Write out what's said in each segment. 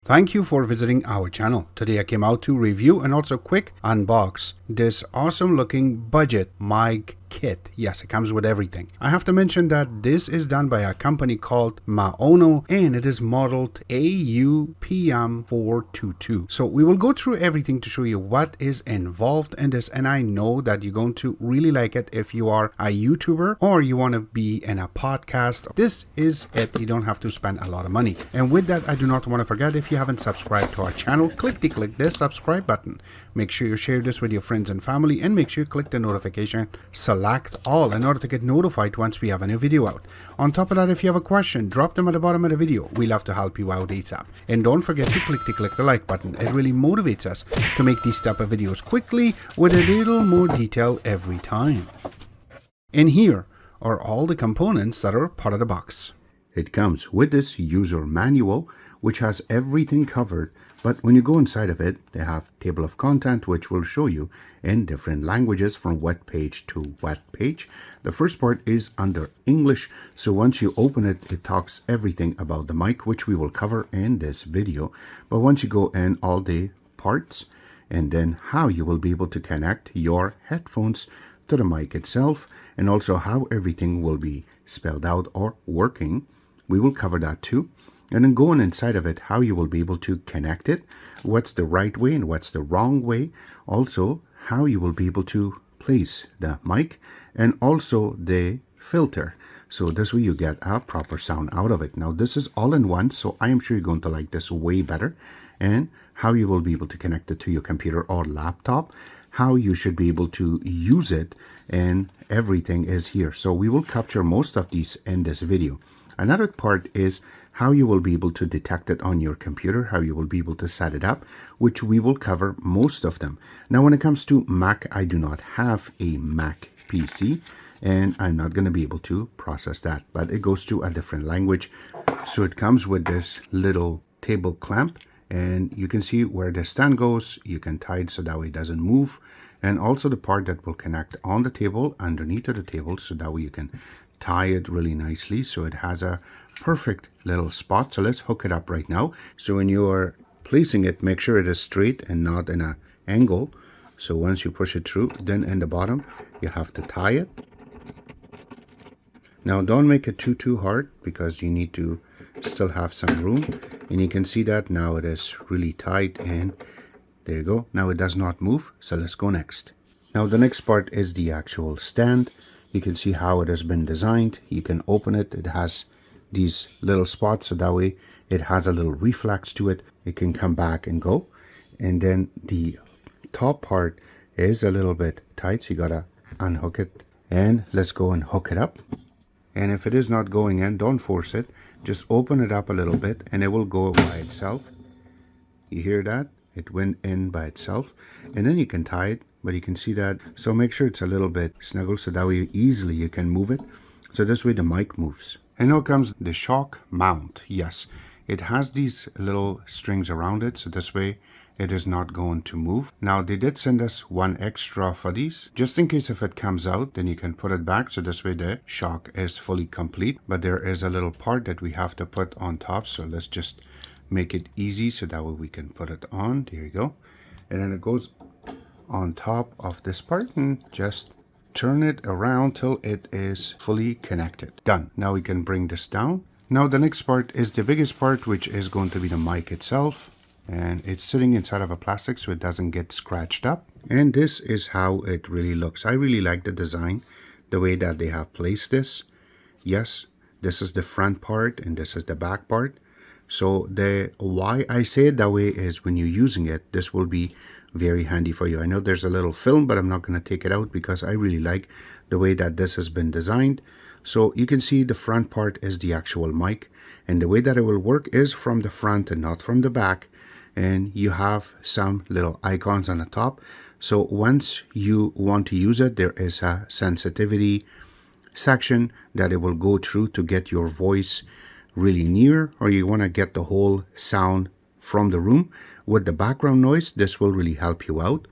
Thank you for visiting our channel. Today I came out to review and also quick unbox this awesome looking budget mic kit. Yes, it comes with everything. I have to mention that this is done by a company called Maono and it is modeled AU PM422. So we will go through everything to show you what is involved in this, and I know that you're going to really like it if you are a YouTuber or you want to be in a podcast. This is it. You don't have to spend a lot of money. And with that, I do not want to forget, if you haven't subscribed to our channel, click the subscribe button. Make sure you share this with your friends and family, and make sure you click the notification, select all in order to get notified once we have a new video out. On top of that, if you have a question, drop them at the bottom of the video. We love to help you out ASAP. And don't forget to click the like button. It really motivates us to make these type of videos quickly with a little more detail every time. And here are all the components that are part of the box. It comes with this user manual, which has everything covered, but when you go inside of it, they have table of content, which will show you in different languages from what page to what page. The first part is under English, so once you open it, it talks everything about the mic, which we will cover in this video. But once you go in, all the parts, and then how you will be able to connect your headphones to the mic itself, and also how everything will be spelled out or working. We will cover that too. And then going inside of it, how you will be able to connect it, what's the right way and what's the wrong way. Also, how you will be able to place the mic and also the filter. So this way you get a proper sound out of it. Now this is all in one, so I am sure you're going to like this way better. And how you will be able to connect it to your computer or laptop, how you should be able to use it, and everything is here. So we will capture most of these in this video. Another part is how you will be able to detect it on your computer, how you will be able to set it up, which we will cover most of them. Now, when it comes to Mac, I do not have a Mac PC, and I'm not going to be able to process that, but it goes to a different language. So it comes with this little table clamp, and you can see where the stand goes. You can tie it so that way it doesn't move, and also the part that will connect on the table, underneath of the table, so that way you can tie it really nicely so it has a perfect little spot. So let's hook it up right now. So when you are placing it, make sure it is straight and not in an angle. So once you push it through, then in the bottom you have to tie it. Now don't make it too hard, because you need to still have some room. And you can see that now it is really tight, and there you go. Now it does not move. So let's go next. Now the next part is the actual stand. You can see how it has been designed. You can open it. It has these little spots, so that way it has a little reflex to it. It can come back and go. And then the top part is a little bit tight, so you gotta unhook it. And let's go and hook it up. And if it is not going in, don't force it. Just open it up a little bit and it will go by itself. You hear that? It went in by itself. And then you can tie it, but you can see that. So make sure it's a little bit snuggled, so that way easily you can move it. So this way the mic moves. And now comes the shock mount. Yes, it has these little strings around it, so this way it is not going to move. Now they did send us one extra for these, just in case if it comes out, then you can put it back. So this way the shock is fully complete. But there is a little part that we have to put on top. So let's just make it easy, so that way we can put it on. There you go. And then it goes on top of this part, and just turn it around till it is fully connected. Done. Now we can bring this down. Now the next part is the biggest part, which is going to be the mic itself. And it's sitting inside of a plastic so it doesn't get scratched up. And this is how it really looks. I really like the design, the way that they have placed this. Yes, this is the front part and this is the back part. So the why I say it that way is when you're using it, this will be very handy for you. I know there's a little film, but I'm not going to take it out because I really like the way that this has been designed. So you can see the front part is the actual mic, and the way that it will work is from the front and not from the back. And you have some little icons on the top. So once you want to use it, there is a sensitivity section that it will go through to get your voice really near, or you want to get the whole sound from the room with the background noise. This will really help you out.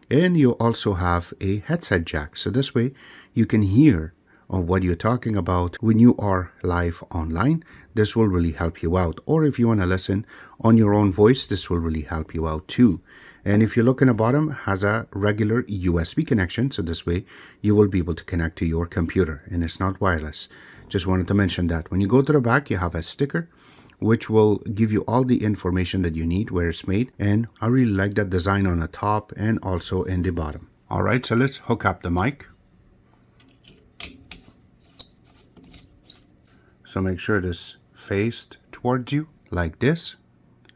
And you also have a headset jack, so this way you can hear what you're talking about when you are live online. this will really help you out. Or if you want to listen on your own voice, this will really help you out too. And if you look in the bottom, it has a regular USB connection. So this way you will be able to connect to your computer, and it's not wireless. Just wanted to mention that. When you go to the back, you have a sticker which will give you all the information that you need, where it's made. And I really like that design on the top and also in the bottom. All right, so let's hook up the mic. So make sure this faced towards you like this.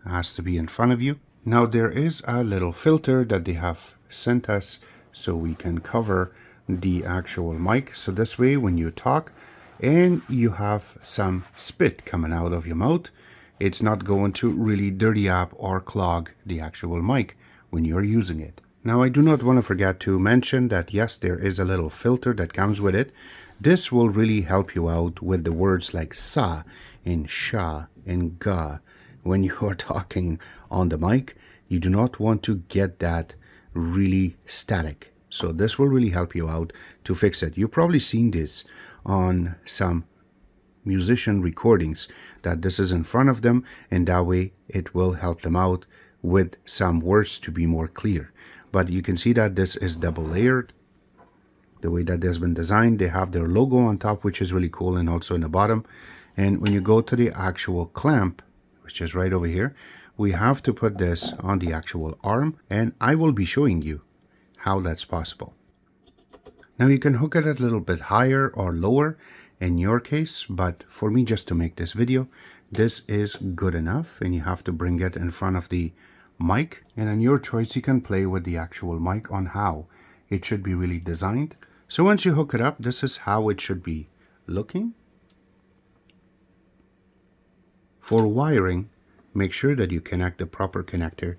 It has to be in front of you. Now there is a little filter that they have sent us so we can cover the actual mic. So this way when you talk and you have some spit coming out of your mouth, it's not going to really dirty up or clog the actual mic when you're using it. Now I do not want to forget to mention that yes, there is a little filter that comes with it. This will really help you out with the words like sa and sha and ga. When you are talking on the mic, you do not want to get that really static. So this will really help you out to fix it. You've probably seen this on some musician recordings, that this is in front of them, and that way it will help them out with some words to be more clear. But you can see that this is double layered. The way that has been designed, they have their logo on top, which is really cool, and also in the bottom. And when you go to the actual clamp, which is right over here, we have to put this on the actual arm, and I will be showing you how that's possible. Now you can hook it a little bit higher or lower in your case, but for me, just to make this video, this is good enough, and you have to bring it in front of the mic, and on your choice you can play with the actual mic on how it should be really designed. So once you hook it up, this is how it should be looking. For wiring, make sure that you connect the proper connector.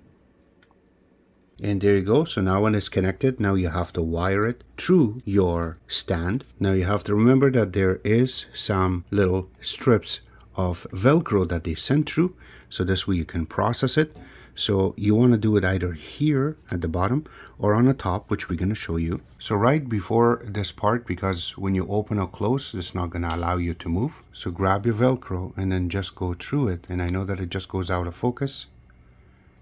And there you go. So now when it's connected, now you have to wire it through your stand. Now you have to remember that there is some little strips of Velcro that they sent through. So this way you can process it. So you want to do it either here at the bottom or on the top, which we're going to show you. So right before this part, because when you open or close, it's not going to allow you to move. So grab your Velcro and then just go through it. And I know that it just goes out of focus.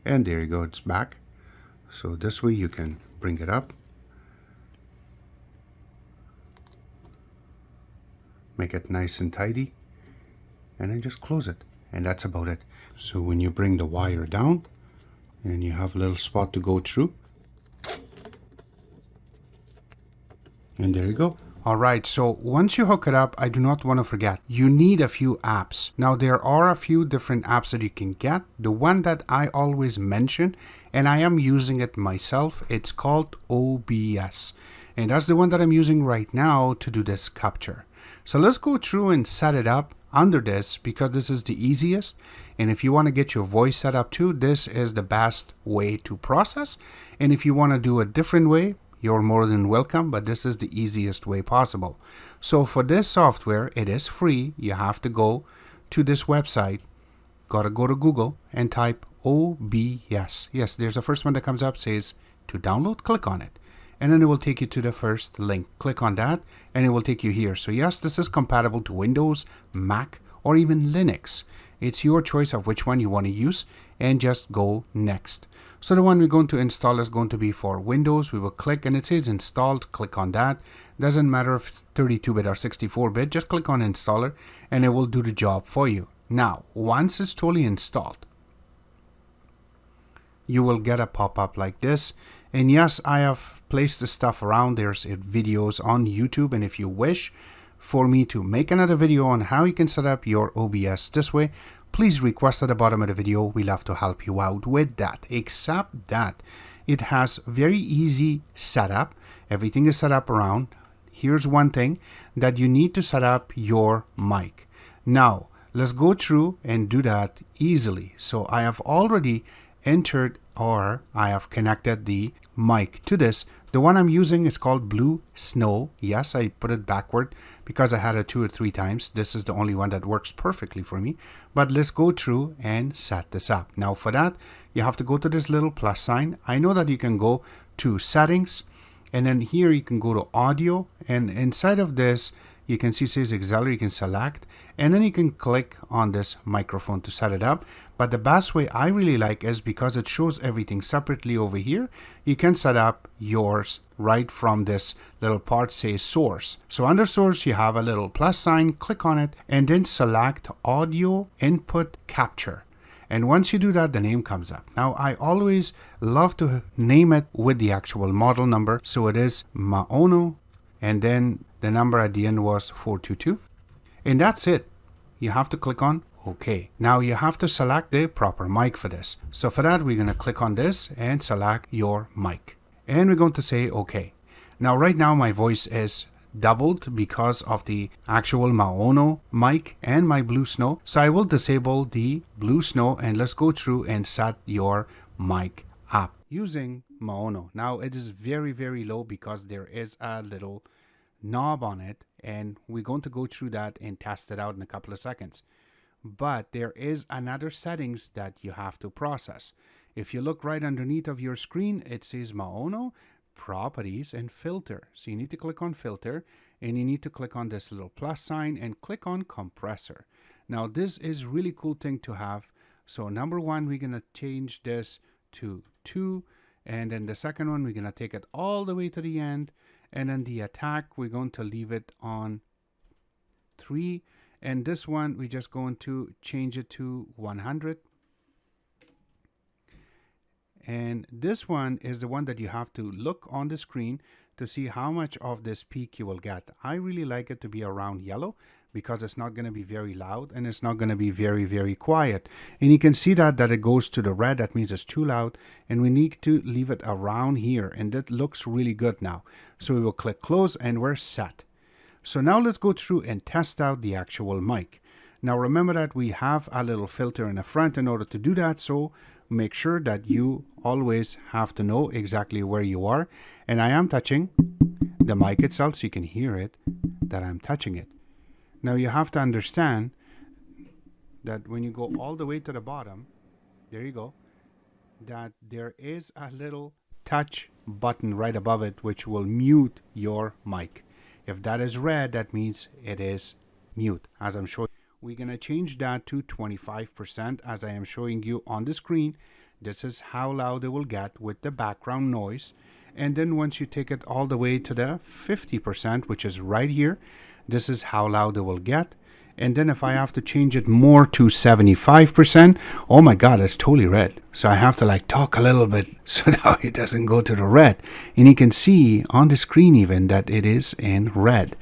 And there you go, it's back. So this way you can bring it up. Make it nice and tidy. And then just close it. And that's about it. So when you bring the wire down, and you have a little spot to go through. And there you go. All right, so once you hook it up, I do not want to forget, you need a few apps. Now there are a few different apps that you can get. The one that I always mention, and I am using it myself, it's called OBS. And that's the one that I'm using right now to do this capture. So let's go through and set it up under this, because this is the easiest. And if you want to get your voice set up too, this is the best way to process. And if you want to do a different way, you're more than welcome, but this is the easiest way possible. So for this software, it is free. You have to go to this website, gotta go to Google and type OBS. Yes, there's the first one that comes up, says to download, click on it. And then it will take you to the first link. Click on that and it will take you here. So yes, this is compatible to Windows, Mac, or even Linux. It's your choice of which one you want to use, and just go next. So the one we're going to install is going to be for Windows. We will click and it says installed. Click on that. Doesn't matter if it's 32-bit or 64-bit, just click on installer and it will do the job for you. Now, once it's totally installed, you will get a pop-up like this. And yes, I have placed the stuff around. There's videos on YouTube, and if you wish for me to make another video on how you can set up your OBS this way, please request at the bottom of the video. We'll have to help you out with that. Except that it has very easy setup. Everything is set up around. Here's one thing, that you need to set up your mic. Now, let's go through and do that easily. So I have already entered, or I have connected the mic to this. The one I'm using is called Blue Snow. Yes, I put it backward because I had it 2 or 3 times. This is the only one that works perfectly for me. But let's go through and set this up. Now for that, you have to go to this little plus sign. I know that you can go to settings, and then here you can go to audio, and inside of this you can see it says auxiliary. You can select, and then you can click on this microphone to set it up. But the best way I really like is because it shows everything separately over here. You can set up yours right from this little part says source. So under source, you have a little plus sign, click on it, and then select audio input capture. And once you do that, the name comes up. Now, I always love to name it with the actual model number. So it is Maono, and then the number at the end was 422. And that's it. You have to click on OK. Now you have to select the proper mic for this. So for that, we're going to click on this and select your mic. And we're going to say OK. Now, right now, my voice is doubled because of the actual Maono mic and my Blue Snow. So I will disable the Blue Snow, and let's go through and set your mic up using Maono. Now it is very, very low because there is a little knob on it, and we're going to go through that and test it out in a couple of seconds. But there is another settings that you have to process. If you look right underneath of your screen, it says Maono properties and filter. So you need to click on filter, and you need to click on this little plus sign and click on compressor. Now this is really cool thing to have. So number one, we're gonna change this to 2, and then the second one, we're gonna take it all the way to the end, and then the attack, we're going to leave it on 3, and this one we're just going to change it to 100. And this one is the one that you have to look on the screen to see how much of this peak you will get. I really like it to be around yellow because it's not going to be very loud and it's not going to be very, very quiet. And you can see that it goes to the red. That means it's too loud, and we need to leave it around here, and that looks really good now. So we will click close and we're set. So now let's go through and test out the actual mic. Now remember that we have a little filter in the front in order to do that. So make sure that you always have to know exactly where you are. And I am touching the mic itself, so you can hear it that I'm touching it. Now you have to understand that when you go all the way to the bottom, there you go, that there is a little touch button right above it which will mute your mic. If that is red, that means it is mute, as I'm showing. We're going to change that to 25% as I am showing you on the screen. This is how loud it will get with the background noise. And then once you take it all the way to the 50%, which is right here, this is how loud it will get. And then if I have to change it more to 75%, oh my God, it's totally red. So I have to like talk a little bit so now it doesn't go to the red. And you can see on the screen even that it is in red.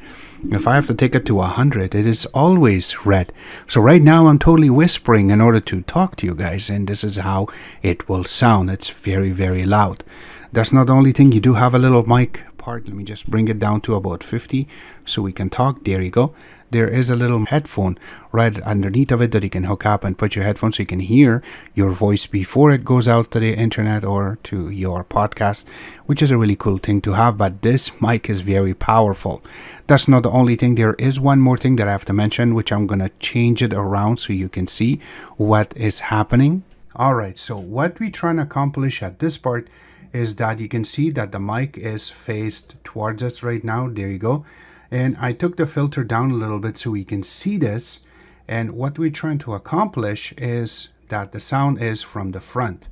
If I have to take it to 100, it is always red. So right now I'm totally whispering in order to talk to you guys, and this is how it will sound. It's very, very loud. That's not the only thing. You do have a little mic part. Let me just bring it down to about 50 so we can talk. There you go. There is a little headphone right underneath of it that you can hook up and put your headphones so you can hear your voice before it goes out to the internet or to your podcast, which is a really cool thing to have. But this mic is very powerful. That's not the only thing. There is one more thing that I have to mention, which I'm going to change it around so you can see what is happening. All right, so what we're trying to accomplish at this part is that you can see that the mic is faced towards us right now. There you go. And I took the filter down a little bit so we can see this. And what we're trying to accomplish is that the sound is from the front.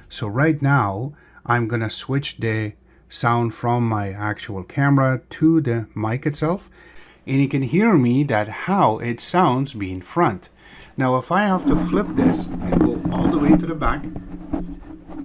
So right now, I'm going to switch the sound from my actual camera to the mic itself. And you can hear me that how it sounds being front. Now, if I have to flip this and go all the way to the back,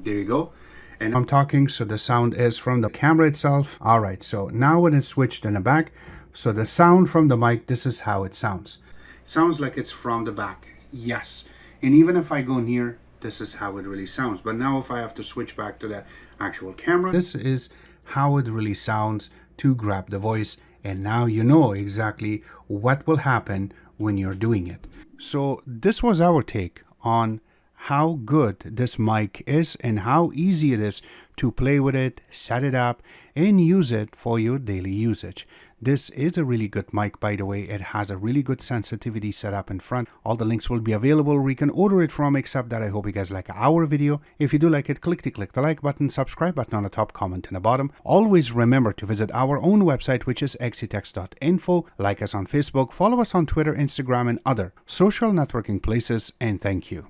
there you go. And I'm talking, so the sound is from the camera itself. All right, so now when it's switched in the back, so the sound from the mic, this is how it sounds. Sounds like it's from the back, yes. And even if I go near, this is how it really sounds. But now if I have to switch back to the actual camera, this is how it really sounds to grab the voice. And now you know exactly what will happen when you're doing it. So this was our take on how good this mic is and how easy it is to play with it, set it up, and use it for your daily usage. This is a really good mic, by the way. It has a really good sensitivity setup in front. All the links will be available where you can order it from, except that I hope you guys like our video. If you do like it, click the like button, subscribe button on the top, comment in the bottom. Always remember to visit our own website, which is xctex.info. Like us on Facebook, follow us on Twitter, Instagram, and other social networking places, and thank you.